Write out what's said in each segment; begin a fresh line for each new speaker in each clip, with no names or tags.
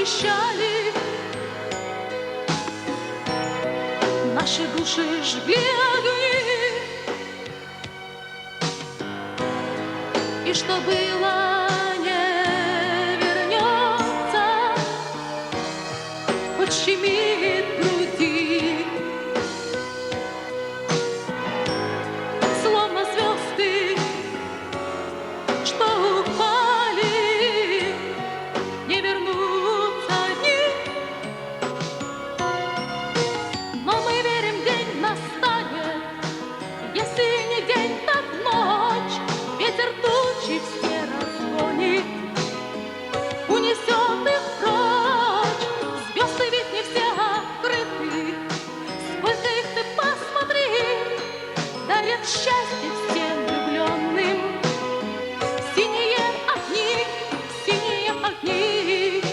завещали. Наши души жгли огни, и что было не вернется, подщемит груди. Словно звезды, что упали, не вернутся они. Но мы верим, день настанет, если не день, так ночь. Ветер тучи все разгонит, унесет их прочь. Звезды ведь не все открыты, сколько их ты посмотри, дарят счастье всем влюбленным. Синие огни, синие огни.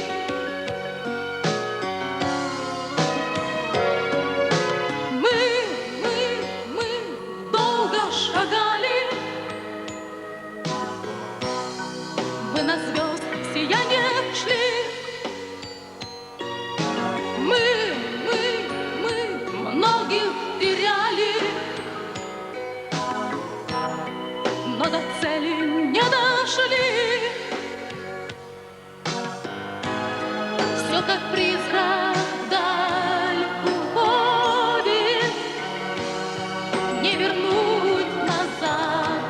Мы долго шагали, мы на звезд сияние шли. Мы многих теряли, но до цели не дошли. Все как призрак вдаль уходит, не вернуть назад.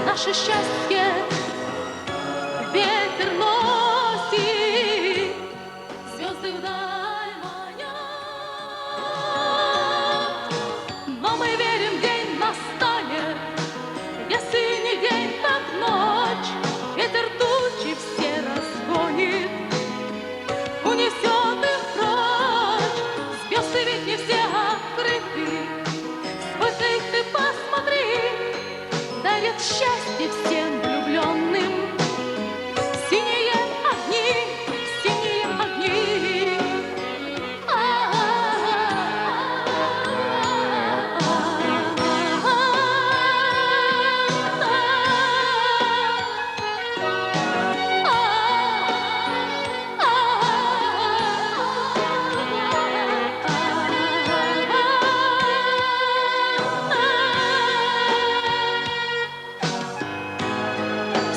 Наше счастье ветер носит, звезды вдаль манят. Но мы верим, день настанет, если не день, так ночь. Ветер тучи все разгонит, унесет их прочь. Звезды ведь не все открыты, сколько их ты посмотри, дарят счастье всем влюбленным. Синие огни, синие огни.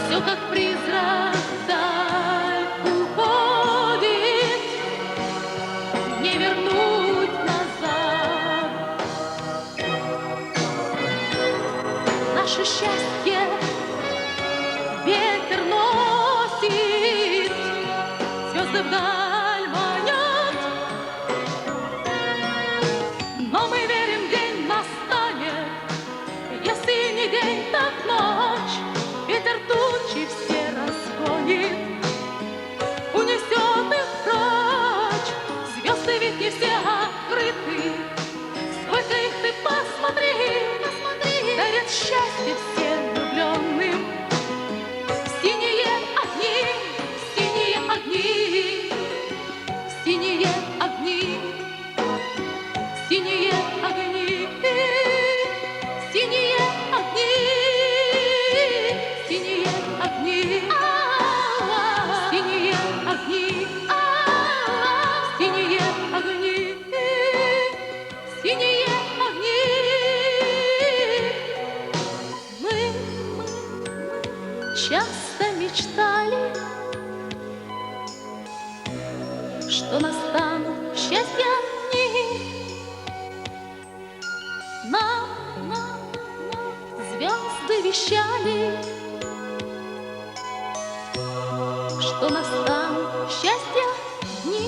Все как призрак вдаль уходит, не вернуть назад. Наше счастье ветер носит, звезды вдаль манят. Но мы верим, день настанет, если не день, так ночь. Ветер тучи все разгонит, унесет их прочь. Звезды ведь не все открыты, сколько их ты посмотри, дарят счастье всем влюбленным. Синие огни, синие огни, синие огни, синие огни, синие огни. Синие огни, синие огни, синие огни, синие огни. Мы часто мечтали, что настанут счастья дни. Нам звезды вещали, что настанут счастья дни.